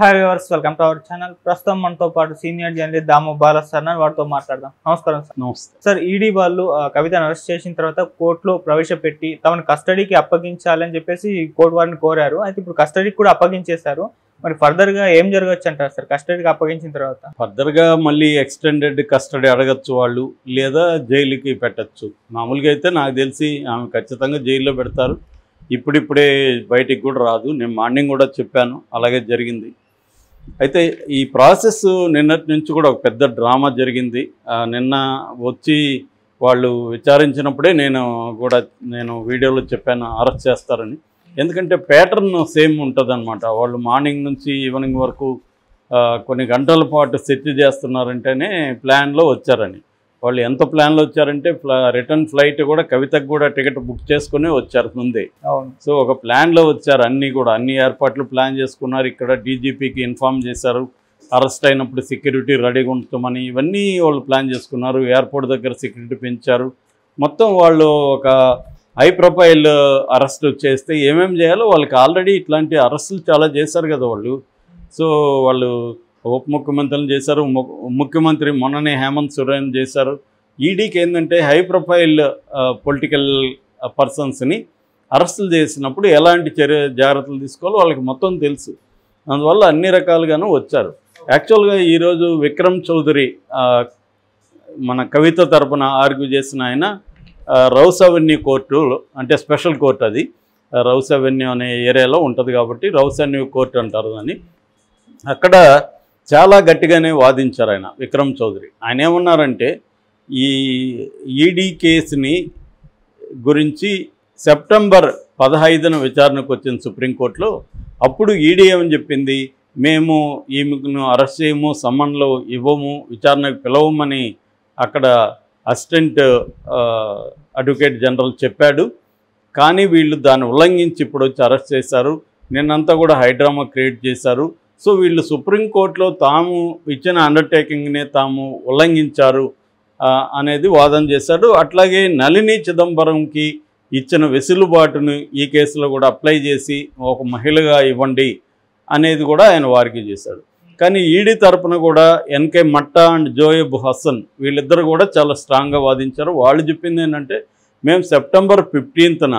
Hi viewers, welcome to our channel. ప్రస్తుతం మనతో పాటు సీనియర్ జర్నలిస్ట్ దాము బాలా సార్ వారితో మాట్లాడదాం. నమస్కారం సార్. నమస్తే సార్, ఈడీ వాళ్ళు కవితను అరెస్ట్ చేసిన తర్వాత కోర్టులో ప్రవేశపెట్టి తమను కస్టడీకి అప్పగించాలని చెప్పేసి కోర్టు వారిని కోరారు. అయితే ఇప్పుడు కస్టడీకి కూడా అప్పగించేశారు. మరి ఫర్దర్ గా ఏం జరగచ్చు అంటారు సార్ కస్టడీకి అప్పగించిన తర్వాత? ఫర్దర్ గా మళ్ళీ ఎక్స్టెండెడ్ కస్టడీ అడగచ్చు వాళ్ళు, లేదా జైలుకి పెట్టచ్చు. మామూలుగా అయితే నాకు తెలిసి ఆమె ఖచ్చితంగా జైల్లో పెడతారు. ఇప్పుడిప్పుడే బయటికి కూడా రాదు. నేను మార్నింగ్ కూడా చెప్పాను, అలాగే జరిగింది. అయితే ఈ ప్రాసెస్ నిన్నటి నుంచి కూడా ఒక పెద్ద డ్రామా జరిగింది. నిన్న వచ్చి వాళ్ళు విచారించినప్పుడే నేను వీడియోలో చెప్పాను అరెస్ట్ చేస్తారని. ఎందుకంటే ప్యాటర్న్ సేమ్ ఉంటుంది అనమాట. వాళ్ళు మార్నింగ్ నుంచి ఈవినింగ్ వరకు కొన్ని గంటల పాటు సెర్చ్ చేస్తున్నారంటేనే ప్లాన్లో వచ్చారని. వాళ్ళు ఎంత ప్లాన్లో వచ్చారంటే రిటర్న్ ఫ్లైట్ కూడా కవితకు కూడా టికెట్ బుక్ చేసుకుని వచ్చారు ముందే. సో ఒక ప్లాన్లో వచ్చారు. అన్ని ఏర్పాట్లు ప్లాన్ చేసుకున్నారు. ఇక్కడ డీజీపీకి ఇన్ఫామ్ చేశారు, అరెస్ట్ అయినప్పుడు సెక్యూరిటీ రెడీగా ఉంటామని. ఇవన్నీ వాళ్ళు ప్లాన్ చేసుకున్నారు. ఎయిర్పోర్ట్ దగ్గర సెక్యూరిటీ పెంచారు. మొత్తం వాళ్ళు ఒక హై ప్రొఫైల్ అరెస్ట్ చేస్తే ఏమేమి చేయాలో వాళ్ళకి ఆల్రెడీ ఇట్లాంటి అరెస్టులు చాలా చేశారు కదా వాళ్ళు. సో వాళ్ళు ఉప ముఖ్యమంత్రులను చేశారు, ముఖ్యమంత్రి మొన్ననే హేమంత్ సోరెన్ చేశారు. ఈడీకి ఏంటంటే హై ప్రొఫైల్ పొలిటికల్ పర్సన్స్ని అరెస్టులు చేసినప్పుడు ఎలాంటి జాగ్రత్తలు తీసుకోవాలో వాళ్ళకి మొత్తం తెలుసు. అందువల్ల అన్ని రకాలుగాను వచ్చారు. యాక్చువల్గా ఈరోజు విక్రమ్ చౌదరి మన కవిత తరపున ఆర్గ్యూ చేసిన ఆయన రౌస్ అవెన్యూ కోర్టు, అంటే స్పెషల్ కోర్టు, అది రౌస్ అవెన్యూ అనే ఏరియాలో ఉంటుంది కాబట్టి రౌస్ అవెన్యూ కోర్టు అంటారు దాన్ని. అక్కడ చాలా గట్టిగానే వాదించారు ఆయన విక్రమ్ చౌదరి. ఆయన ఏమన్నారంటే ఈ ఈడీ కేసుని గురించి సెప్టెంబర్ 15న విచారణకు వచ్చింది సుప్రీంకోర్టులో. అప్పుడు ఈడీ ఏమని చెప్పింది, మేము ఈమెను అరెస్ట్ చేయము, సమ్మన్లో ఇవ్వము, విచారణకు పిలవమని అక్కడ అసిస్టెంట్ అడ్వకేట్ జనరల్ చెప్పాడు. కానీ వీళ్ళు దాన్ని ఉల్లంఘించి ఇప్పుడు వచ్చి అరెస్ట్ చేశారు. నిన్నంతా కూడా హైడ్రామా క్రియేట్ చేశారు. సో వీళ్ళు సుప్రీంకోర్టులో తాము ఇచ్చిన అండర్టేకింగ్నే తాము ఉల్లంఘించారు అనేది వాదన చేశాడు. అట్లాగే నళిని చిదంబరంకి ఇచ్చిన వెసులుబాటును ఈ కేసులో కూడా అప్లై చేసి ఒక మహిళగా ఇవ్వండి అనేది కూడా ఆయన వారికి చేశాడు. కానీ ఈడీ తరపున కూడా ఎన్కే మట్టా అండ్ జోయబ్ హసన్ వీళ్ళిద్దరు కూడా చాలా స్ట్రాంగ్గా వాదించారు. వాళ్ళు చెప్పింది ఏంటంటే, మేము సెప్టెంబర్ 15న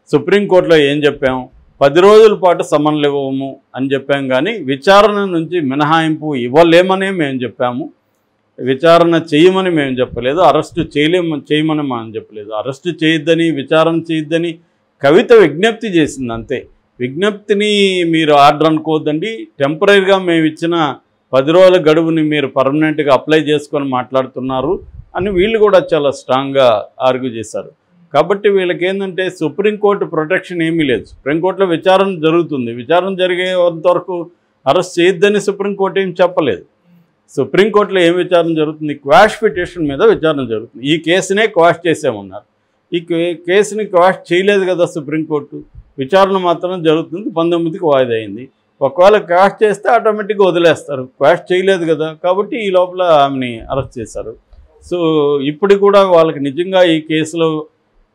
సుప్రీంకోర్టులో ఏం చెప్పాము, 10 రోజుల పాటు సమన్లు ఇవ్వము అని చెప్పాం, కానీ విచారణ నుంచి మినహాయింపు ఇవ్వలేమనే మేము చెప్పాము. విచారణ చేయమని మేము చెప్పలేదు, అరెస్టు చేయమని మనం చెప్పలేదు. అరెస్టు చేయొద్దని, విచారణ చేయొద్దని కవిత విజ్ఞప్తి చేసింది అంతే. విజ్ఞప్తిని మీరు ఆర్డర్ అనుకోవద్దండి, టెంపరీగా మేము ఇచ్చిన 10 రోజుల గడువుని మీరు పర్మనెంట్గా అప్లై చేసుకొని మాట్లాడుతున్నారు అని వీళ్ళు కూడా చాలా స్ట్రాంగ్గా ఆర్గ్యూ చేశారు. కాబట్టి వీళ్ళకి ఏంటంటే సుప్రీంకోర్టు ప్రొటెక్షన్ ఏమీ లేదు. సుప్రీంకోర్టులో విచారణ జరుగుతుంది. విచారణ జరిగేంతవరకు అరెస్ట్ చేయొద్దని సుప్రీంకోర్టు ఏం చెప్పలేదు. సుప్రీంకోర్టులో ఏం విచారణ జరుగుతుంది, క్వాష్ పిటిషన్ మీద విచారణ జరుగుతుంది. ఈ కేసునే క్వాష్ చేసామన్నారు. ఈ కేసుని క్వాష్ చేయలేదు కదా సుప్రీంకోర్టు. విచారణ మాత్రం జరుగుతుంది. 19కి వాయిదా అయింది. ఒకవేళ క్వాష్ చేస్తే ఆటోమేటిక్గా వదిలేస్తారు. క్వాష్ చేయలేదు కదా, కాబట్టి ఈ లోపల ఆమెని అరెస్ట్ చేశారు. సో ఇప్పుడు కూడా వాళ్ళకి నిజంగా ఈ కేసులో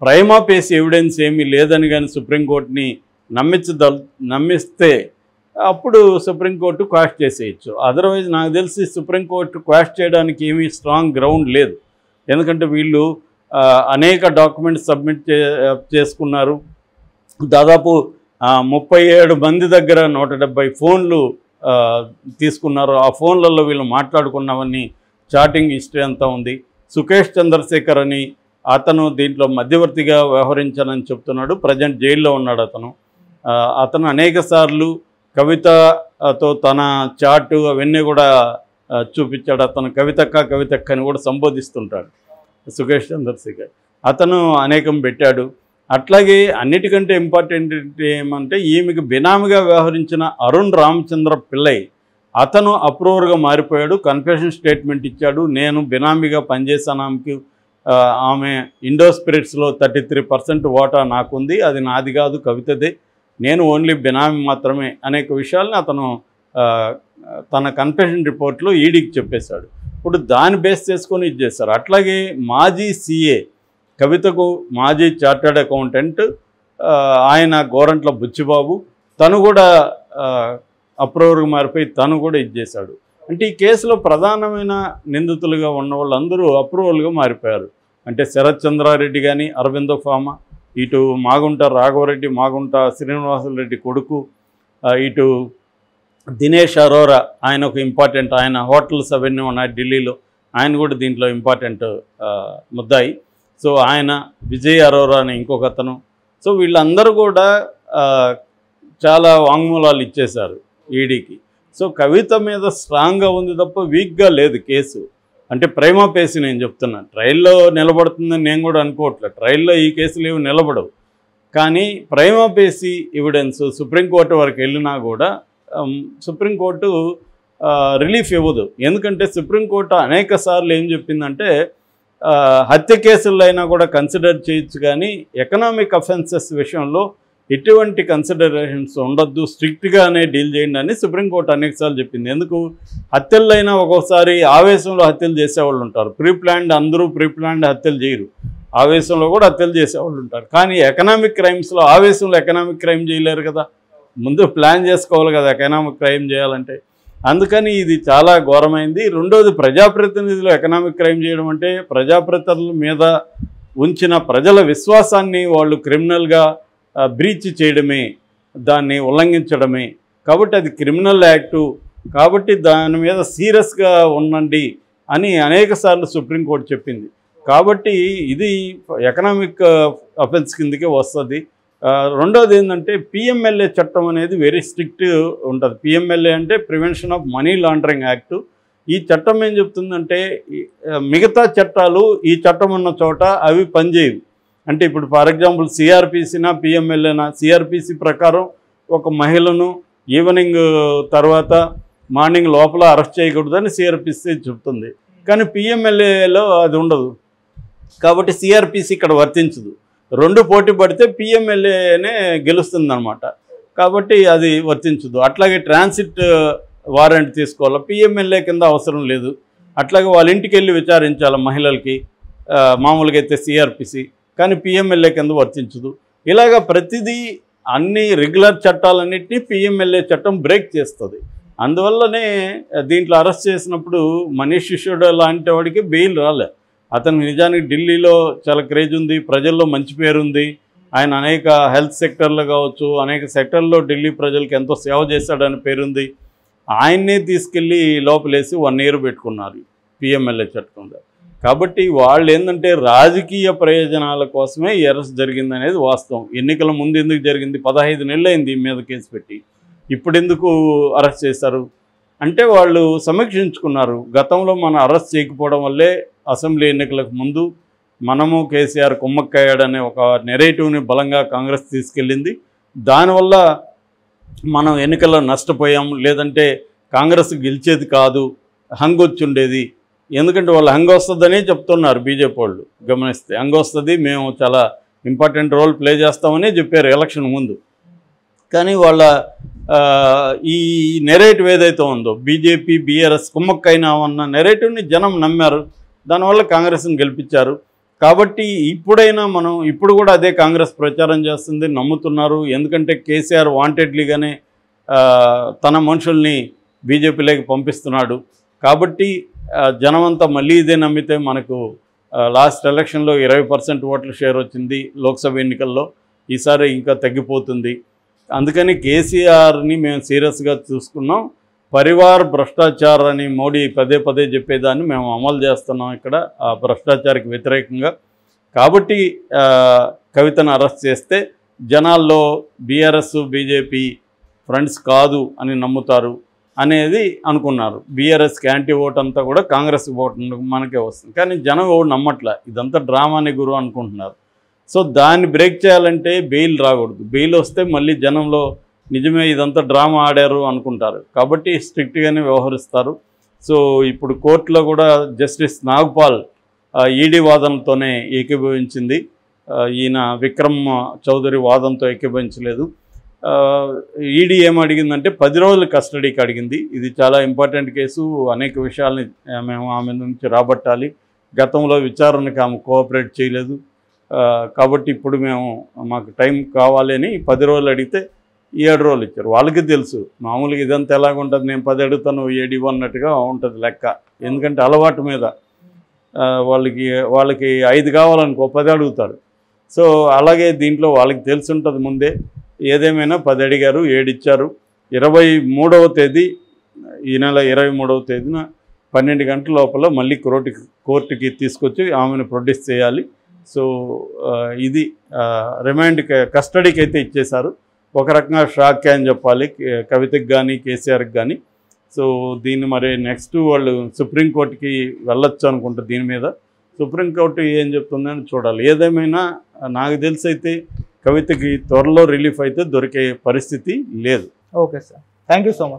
ప్రైమా ఫేసి ఎవిడెన్స్ ఏమీ లేదని కానీ సుప్రీంకోర్టుని నమ్మిస్తే అప్పుడు సుప్రీంకోర్టు క్వాష్ చేసేయచ్చు. అదర్వైజ్ నాకు తెలిసి సుప్రీంకోర్టు క్వాష్ చేయడానికి ఏమీ స్ట్రాంగ్ గ్రౌండ్ లేదు. ఎందుకంటే వీళ్ళు అనేక డాక్యుమెంట్స్ సబ్మిట్ చేసుకున్నారు. దాదాపు 37 మంది దగ్గర 170 ఫోన్లు తీసుకున్నారు. ఆ ఫోన్లలో వీళ్ళు మాట్లాడుకున్నవన్నీ చాటింగ్ హిస్టరీ అంతా ఉంది. సుకేష్ చంద్రశేఖర్ అని అతను దీంట్లో మధ్యవర్తిగా వ్యవహరించానని చెప్తున్నాడు. ప్రజెంట్ జైల్లో ఉన్నాడు అతను అనేక సార్లు కవితతో తన చాటు అవన్నీ కూడా చూపించాడు. అతను కవితక్క అని కూడా సంబోధిస్తుంటాడు సుకేష్ చంద్రశేఖర్. అతను అనేకం పెట్టాడు. అట్లాగే అన్నిటికంటే ఇంపార్టెంట్ ఏమంటే ఈమెకు బినామీగా వ్యవహరించిన అరుణ్ రామచంద్ర పిల్లై అతను అప్రూవర్గా మారిపోయాడు. కన్ఫెషన్ స్టేట్మెంట్ ఇచ్చాడు. నేను బినామీగా పనిచేశాను, ఆమె ఇండో స్పిరిట్స్లో 33% వాటా నాకుంది, అది నాది కాదు కవితదే, నేను ఓన్లీ బినామీ మాత్రమే అనేక విషయాలను అతను తన కన్ఫెషన్ రిపోర్ట్లో ఈడీకి చెప్పేశాడు. ఇప్పుడు దాన్ని బేస్ చేసుకొని ఇది చేశారు. అట్లాగే మాజీ సీఏ కవితకు మాజీ చార్టర్డ్ అకౌంటెంట్ ఆయన గోరంట్ల బుచ్చిబాబు, తను కూడా అప్రూవర్గా మారిపోయి తను కూడా ఇచ్చేశాడు. అంటే ఈ కేసులో ప్రధానమైన నిందితులుగా ఉన్న వాళ్ళందరూ అప్రూవల్గా మారిపోయారు. అంటే శరత్ చంద్రారెడ్డి కానీ, అరవిందో ఫామా, ఇటు మాగుంట రాఘవరెడ్డి, మాగుంట శ్రీనివాసరెడ్డి కొడుకు, ఇటు దినేష్ అరోరా, ఆయన ఒక ఇంపార్టెంట్, ఆయన హోటల్స్ అవన్నీ ఉన్నాయి ఢిల్లీలో, ఆయన కూడా దీంట్లో ఇంపార్టెంట్ ముద్దాయి. సో ఆయన విజయ్ అరోరా అని ఇంకొక అతను. సో వీళ్ళందరూ కూడా చాలా వాంగ్మూలాలు ఇచ్చేశారు ఈడీకి. సో కవిత మీద స్ట్రాంగ్గా ఉంది తప్ప వీక్గా లేదు కేసు. అంటే ప్రైమా ఫేసి నేను చెప్తున్నాను, ట్రయల్లో నిలబడుతుందని నేను కూడా అనుకోవట్లేదు. ట్రయల్లో ఈ కేసులు ఏమి నిలబడవు. కానీ ప్రైమా ఫేసి ఎవిడెన్స్ సుప్రీంకోర్టు వరకు వెళ్ళినా కూడా సుప్రీంకోర్టు రిలీఫ్ ఇవ్వదు. ఎందుకంటే సుప్రీంకోర్టు అనేక సార్లు ఏం చెప్పిందంటే హత్య కేసుల్లో అయినా కూడా కన్సిడర్ చేయొచ్చు, కానీ ఎకనామిక్ అఫెన్సెస్ విషయంలో ఎటువంటి కన్సిడరేషన్స్ ఉండొద్దు, స్ట్రిక్ట్గానే డీల్ చేయండి అని సుప్రీంకోర్టు అనేకసార్లు చెప్పింది. ఎందుకు, హత్యలైనా ఒక్కోసారి ఆవేశంలో హత్యలు చేసేవాళ్ళు ఉంటారు. అందరూ ప్రీప్లాన్డ్ హత్యలు చేయరు, ఆవేశంలో కూడా హత్యలు చేసేవాళ్ళు ఉంటారు. కానీ ఎకనామిక్ క్రైమ్స్లో ఆవేశంలో ఎకనామిక్ క్రైమ్ చేయలేరు కదా, ముందు ప్లాన్ చేసుకోవాలి కదా ఎకనామిక్ క్రైమ్ చేయాలంటే. అందుకని ఇది చాలా ఘోరమైంది. రెండోది, ప్రజాప్రతినిధులు ఎకనామిక్ క్రైమ్ చేయడం అంటే ప్రజాప్రతినిధుల మీద ఉంచిన ప్రజల విశ్వాసాన్ని వాళ్ళు క్రిమినల్గా బ్రీచ్ చేయడమే, దాన్ని ఉల్లంఘించడమే. కాబట్టి అది క్రిమినల్ యాక్టు, కాబట్టి దాని మీద సీరియస్గా ఉండండి అని అనేక సార్లు సుప్రీంకోర్టు చెప్పింది. కాబట్టి ఇది ఎకనామిక్ అఫెన్స్ కిందకే వస్తుంది. రెండోది ఏంటంటే పిఎంఎల్ఏ చట్టం అనేది వెరీ స్ట్రిక్ట్ ఉంటుంది. పిఎంఎల్ఏ అంటే prevention of money laundering act. ఈ చట్టం ఏం చెప్తుందంటే మిగతా చట్టాలు ఈ చట్టం ఉన్న చోట అవి పనిచేయవు. అంటే ఇప్పుడు ఫర్ ఎగ్జాంపుల్ సిఆర్పిసినా పిఎంఎల్ఏనా, సిఆర్పిసి ప్రకారం ఒక మహిళను ఈవినింగ్ తర్వాత మార్నింగ్ లోపల అరెస్ట్ చేయకూడదని సిఆర్పిసి చెప్తుంది. కానీ పిఎంఎల్ఏలో అది ఉండదు. కాబట్టి సిఆర్పిసి ఇక్కడ వర్తించదు. రెండు పోటీ పడితే పిఎంఎల్ఏనే గెలుస్తుంది అనమాట. కాబట్టి అది వర్తించదు. అట్లాగే ట్రాన్సిట్ వారెంట్ తీసుకోవాలి, పిఎంఎల్ఏ కింద అవసరం లేదు. అట్లాగే వాళ్ళ ఇంటికి వెళ్ళి విచారించాలి మహిళలకి, మామూలుగా అయితే సిఆర్పిసి, కానీ పిఎంఎల్ఏ కింద వర్తించదు. ఇలాగ ప్రతిదీ అన్ని రెగ్యులర్ చట్టాలన్నింటినీ పిఎంఎల్ఏ చట్టం బ్రేక్ చేస్తుంది. అందువల్లనే దీంట్లో అరెస్ట్ చేసినప్పుడు మనీష్ సిసోడియా లాంటి వాడికి బెయిల్ రాలే. అతను నిజానికి ఢిల్లీలో చాలా క్రేజ్ ఉంది, ప్రజల్లో మంచి పేరుంది. ఆయన అనేక హెల్త్ సెక్టర్లో కావచ్చు, అనేక సెక్టర్లో ఢిల్లీ ప్రజలకు ఎంతో సేవ చేశాడని పేరుంది. ఆయన్నే తీసుకెళ్ళి లోపలేసి 1 year పెట్టుకున్నారు పిఎంఎల్ఏ చట్టంలో. కాబట్టి వాళ్ళు ఏంటంటే రాజకీయ ప్రయోజనాల కోసమే ఈ అరెస్ట్ జరిగిందనేది వాస్తవం. ఎన్నికల ముందు ఎందుకు జరిగింది, 15 నెలలు అయింది మీద కేసు పెట్టి, ఇప్పుడు ఎందుకు అరెస్ట్ చేశారు అంటే వాళ్ళు సమీక్షించుకున్నారు. గతంలో మనం అరెస్ట్ చేయకపోవడం వల్లే అసెంబ్లీ ఎన్నికలకు ముందు మనము కేసీఆర్ కుమ్మక్కయ్యాడనే ఒక నెరేటివ్ని బలంగా కాంగ్రెస్ తీసుకెళ్ళింది. దానివల్ల మనం ఎన్నికల్లో నష్టపోయాం, లేదంటే కాంగ్రెస్ గెలిచేది కాదు, హంగ్ వచ్చి ఉండేది. ఎందుకంటే వాళ్ళు హంగ్ వస్తుందనే చెప్తున్నారు బీజేపీ వాళ్ళు. గమనిస్తే హంగ్ వస్తుంది, మేము చాలా ఇంపార్టెంట్ రోల్ ప్లే చేస్తామని చెప్పారు ఎలక్షన్ ముందు. కానీ వాళ్ళ ఈ నెరేటివ్ ఏదైతే ఉందో బీజేపీ బీఆర్ఎస్ కుమ్మక్కైనా ఉన్న నెరేటివ్ని జనం నమ్మారు, దానివల్ల కాంగ్రెస్ని గెలిపించారు. కాబట్టి ఇప్పుడైనా మనం ఇప్పుడు కూడా అదే కాంగ్రెస్ ప్రచారం చేస్తుంది, నమ్ముతున్నారు. ఎందుకంటే కేసీఆర్ వాంటెడ్లీగానే తన మనుషుల్ని బీజేపీలోకి పంపిస్తున్నాడు. కాబట్టి జనమంతా మళ్ళీ ఇదే నమ్మితే మనకు లాస్ట్ ఎలక్షన్లో 20% ఓట్ల షేర్ వచ్చింది లోక్సభ ఎన్నికల్లో, ఈసారి ఇంకా తగ్గిపోతుంది. అందుకని కేసీఆర్ని మేము సీరియస్గా చూసుకున్నాం. పరివార్ భ్రష్టాచార్ అని మోడీ పదే పదే చెప్పేదాన్ని మేము అమలు చేస్తున్నాం ఇక్కడ ఆ భ్రష్టాచారికి వ్యతిరేకంగా. కాబట్టి కవితను అరెస్ట్ చేస్తే జనాల్లో బీఆర్ఎస్ బీజేపీ ఫ్రెండ్స్ కాదు అని నమ్ముతారు అనేది అనుకున్నారు. బీఆర్ఎస్కి యాంటీ ఓట్ అంతా కూడా కాంగ్రెస్ ఓట్ మనకే వస్తుంది. కానీ జనం ఎవరు నమ్మట్లే, ఇదంతా డ్రామాని గురు అనుకుంటున్నారు. సో దాన్ని బ్రేక్ చేయాలంటే బెయిల్ రాకూడదు. బెయిల్ వస్తే మళ్ళీ జనంలో నిజమే ఇదంతా డ్రామా ఆడారు అనుకుంటారు. కాబట్టి స్ట్రిక్ట్గానే వ్యవహరిస్తారు. సో ఇప్పుడు కోర్టులో కూడా జస్టిస్ నాగ్పాల్ ఈడీ వాదనతోనే ఏకీభవించింది. ఈయన విక్రమ్ చౌదరి వాదనతో ఏకీభవించలేదు. ఈడీ ఏమడిగిందంటే 10 రోజులు కస్టడీకి అడిగింది. ఇది చాలా ఇంపార్టెంట్ కేసు, అనేక విషయాల్ని మేము ఆమె నుంచి రాబట్టాలి. గతంలో విచారణకు ఆమె కోఆపరేట్ చేయలేదు, కాబట్టి ఇప్పుడు మాకు టైం కావాలి అని 10 రోజులు అడిగితే ఈ 7 రోజులు ఇచ్చారు. వాళ్ళకి తెలుసు మామూలుగా ఇదంతా ఎలాగుంటుంది, నేను 10 అడుగుతాను 7 ఇవ్వన్నట్టుగా ఉంటుంది లెక్క. ఎందుకంటే అలవాటు మీద వాళ్ళకి 5 కావాలనుకో 10 అడుగుతారు. సో అలాగే దీంట్లో వాళ్ళకి తెలిసి ఉంటుంది ముందే. ఏదేమైనా 10 అడిగారు, 7 ఇచ్చారు. 23వ తేదీ, ఈ నెల 23వ తేదీన 12 గంటల లోపల మళ్ళీ కోర్టుకి తీసుకొచ్చి ఆమెను ప్రొడ్యూస్ చేయాలి. సో ఇది రిమాండ్ కస్టడీకి అయితే ఇచ్చేశారు. ఒక రకంగా షాక్ అని చెప్పాలి కవితకి కానీ కేసీఆర్కి కానీ. సో దీన్ని మరి నెక్స్ట్ వాళ్ళు సుప్రీంకోర్టుకి వెళ్ళొచ్చు అనుకుంటారు దీని మీద. సుప్రీంకోర్టు ఏం చెప్తుందని చూడాలి. ఏదేమైనా నాకు తెలిసి అయితే కవితకి త్వరలో రిలీఫ్ అయితే దొరికే పరిస్థితి లేదు. Okay sir, thank you so much.